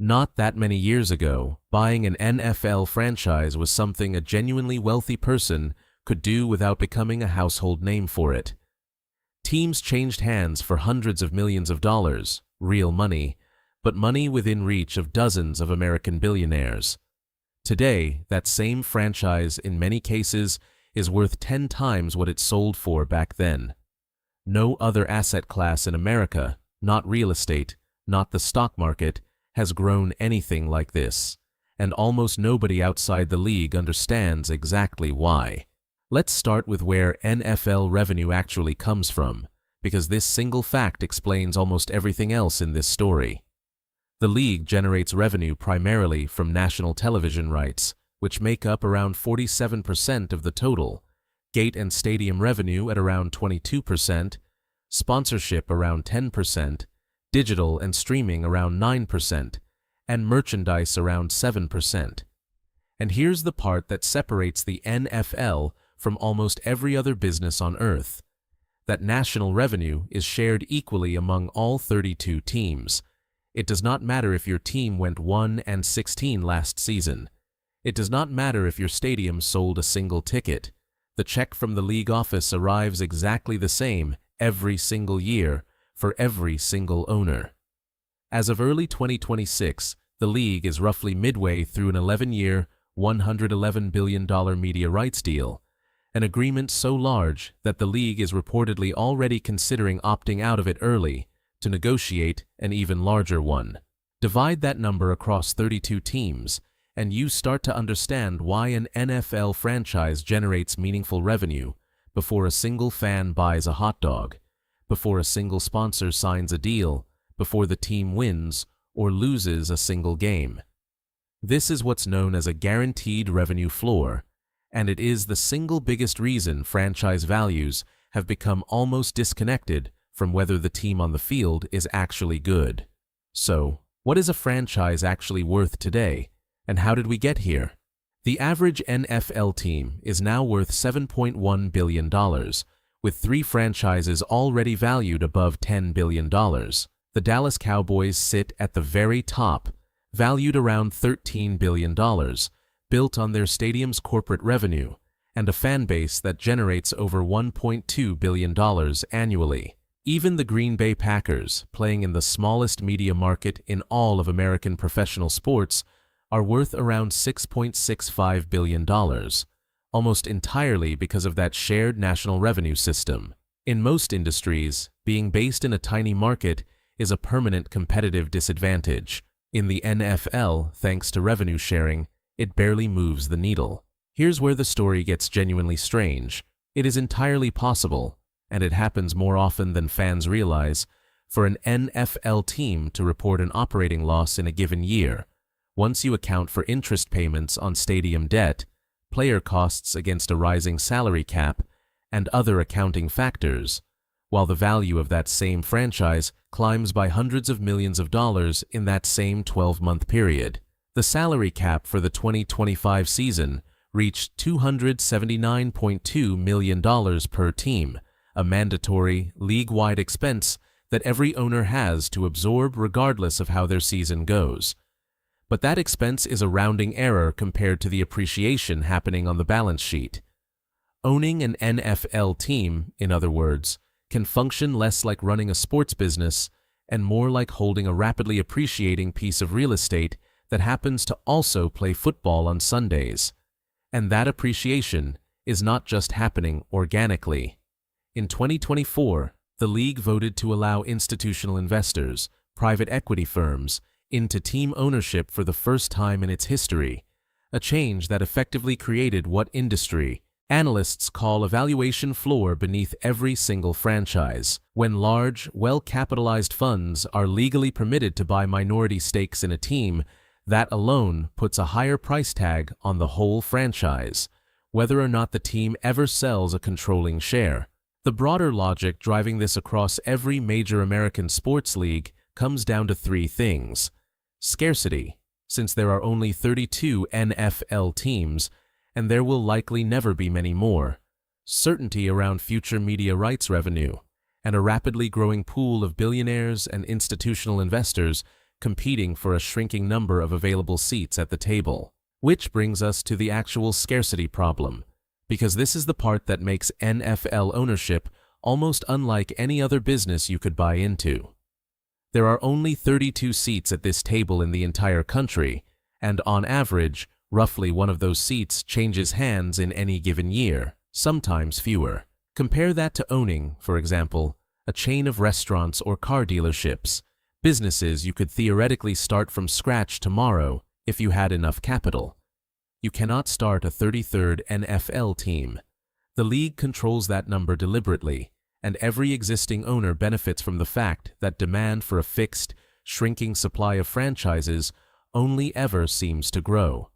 Not that many years ago, buying an NFL franchise was something a genuinely wealthy person could do without becoming a household name for it. Teams changed hands for hundreds of millions of dollars, real money, but money within reach of dozens of American billionaires. Today, that same franchise, in many cases, is worth 10 times what it sold for back then. No other asset class in America, not real estate, not the stock market, has grown anything like this, and almost nobody outside the league understands exactly why. Let's start with where NFL revenue actually comes from, because this single fact explains almost everything else in this story. The league generates revenue primarily from national television rights, which make up around 47% of the total, gate and stadium revenue at around 22%, sponsorship around 10%, digital and streaming around 9%, and merchandise around 7%. And here's the part that separates the NFL from almost every other business on earth: that national revenue is shared equally among all 32 teams. It does not matter if your team went 1-16 last season. It does not matter if your stadium sold a single ticket. The check from the league office arrives exactly the same every single year for every single owner. As of early 2026, the league is roughly midway through an 11-year, $111 billion media rights deal, an agreement so large that the league is reportedly already considering opting out of it early to negotiate an even larger one. Divide that number across 32 teams, and you start to understand why an NFL franchise generates meaningful revenue before a single fan buys a hot dog, before a single sponsor signs a deal, before the team wins or loses a single game. This is what's known as a guaranteed revenue floor, and it is the single biggest reason franchise values have become almost disconnected from whether the team on the field is actually good. So, what is a franchise actually worth today, and how did we get here? The average NFL team is now worth $7.1 billion, with 3 franchises already valued above $10 billion. The Dallas Cowboys sit at the very top, valued around $13 billion, built on their stadium's corporate revenue, and a fan base that generates over $1.2 billion annually. Even the Green Bay Packers, playing in the smallest media market in all of American professional sports, are worth around $6.65 billion, almost entirely because of that shared national revenue system. In most industries, being based in a tiny market is a permanent competitive disadvantage. In the NFL, thanks to revenue sharing, it barely moves the needle. Here's where the story gets genuinely strange. It is entirely possible, and it happens more often than fans realize, for an NFL team to report an operating loss in a given year, once you account for interest payments on stadium debt, player costs against a rising salary cap, and other accounting factors, while the value of that same franchise climbs by hundreds of millions of dollars in that same 12-month period. The salary cap for the 2025 season reached $279.2 million per team, a mandatory, league-wide expense that every owner has to absorb regardless of how their season goes. But that expense is a rounding error compared to the appreciation happening on the balance sheet. Owning an NFL team, in other words, can function less like running a sports business and more like holding a rapidly appreciating piece of real estate that happens to also play football on Sundays. And that appreciation is not just happening organically. In 2024, the league voted to allow institutional investors, private equity firms, into team ownership for the first time in its history, a change that effectively created what industry analysts call a valuation floor beneath every single franchise. When large, well-capitalized funds are legally permitted to buy minority stakes in a team, that alone puts a higher price tag on the whole franchise, whether or not the team ever sells a controlling share. The broader logic driving this across every major American sports league comes down to 3 things. Scarcity, since there are only 32 NFL teams, and there will likely never be many more. Certainty around future media rights revenue, and a rapidly growing pool of billionaires and institutional investors competing for a shrinking number of available seats at the table. Which brings us to the actual scarcity problem, because this is the part that makes NFL ownership almost unlike any other business you could buy into. There are only 32 seats at this table in the entire country, and on average, roughly one of those seats changes hands in any given year, sometimes fewer. Compare that to owning, for example, a chain of restaurants or car dealerships, businesses you could theoretically start from scratch tomorrow if you had enough capital. You cannot start a 33rd NFL team. The league controls that number deliberately, and every existing owner benefits from the fact that demand for a fixed, shrinking supply of franchises only ever seems to grow.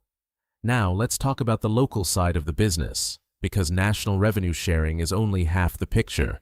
Now let's talk about the local side of the business, because national revenue sharing is only half the picture.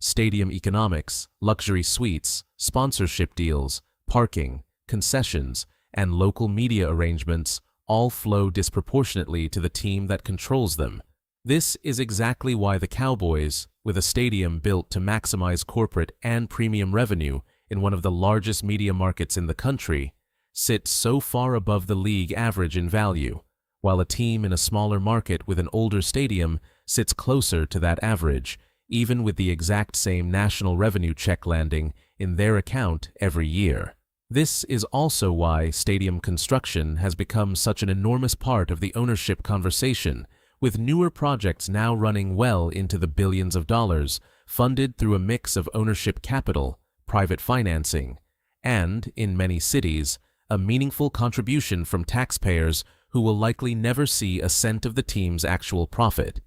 Stadium economics, luxury suites, sponsorship deals, parking, concessions, and local media arrangements all flow disproportionately to the team that controls them. This is exactly why the Cowboys, with a stadium built to maximize corporate and premium revenue in one of the largest media markets in the country, sit so far above the league average in value, while a team in a smaller market with an older stadium sits closer to that average, even with the exact same national revenue check landing in their account every year. This is also why stadium construction has become such an enormous part of the ownership conversation, with newer projects now running well into the billions of dollars, funded through a mix of ownership capital, private financing, and, in many cities, a meaningful contribution from taxpayers who will likely never see a cent of the team's actual profit.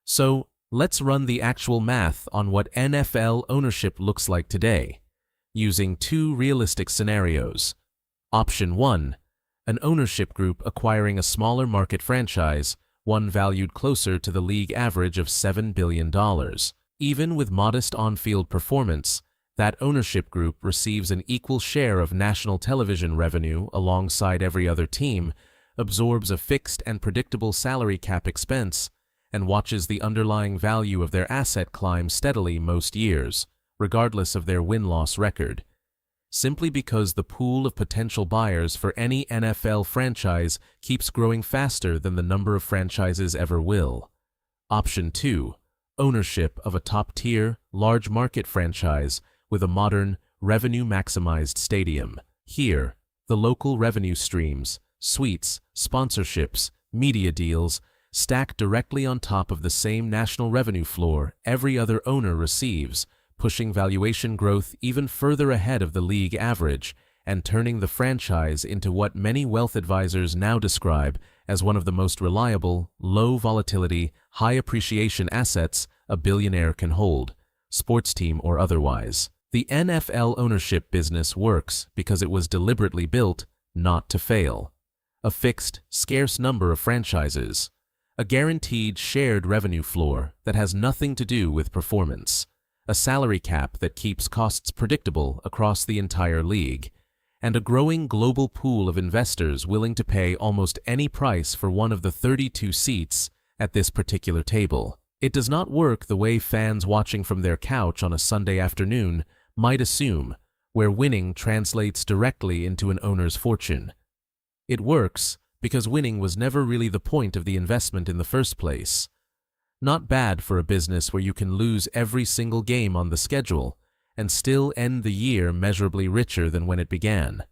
So, let's run the actual math on what NFL ownership looks like today, using two realistic scenarios. Option 1, an ownership group acquiring a smaller market franchise, one valued closer to the league average of $7 billion. Even with modest on-field performance, that ownership group receives an equal share of national television revenue alongside every other team, absorbs a fixed and predictable salary cap expense, and watches the underlying value of their asset climb steadily most years, regardless of their win-loss record. Simply because the pool of potential buyers for any NFL franchise keeps growing faster than the number of franchises ever will. Option 2, ownership of a top-tier, large-market franchise with a modern, revenue-maximized stadium. Here, the local revenue streams, suites, sponsorships, media deals, stack directly on top of the same national revenue floor every other owner receives, pushing valuation growth even further ahead of the league average and turning the franchise into what many wealth advisors now describe as one of the most reliable, low-volatility, high-appreciation assets a billionaire can hold, sports team or otherwise. The NFL ownership business works because it was deliberately built not to fail. A fixed, scarce number of franchises. A guaranteed shared revenue floor that has nothing to do with performance. A salary cap that keeps costs predictable across the entire league, and a growing global pool of investors willing to pay almost any price for one of the 32 seats at this particular table. It does not work the way fans watching from their couch on a Sunday afternoon might assume, where winning translates directly into an owner's fortune. It works because winning was never really the point of the investment in the first place. Not bad for a business where you can lose every single game on the schedule and still end the year measurably richer than when it began.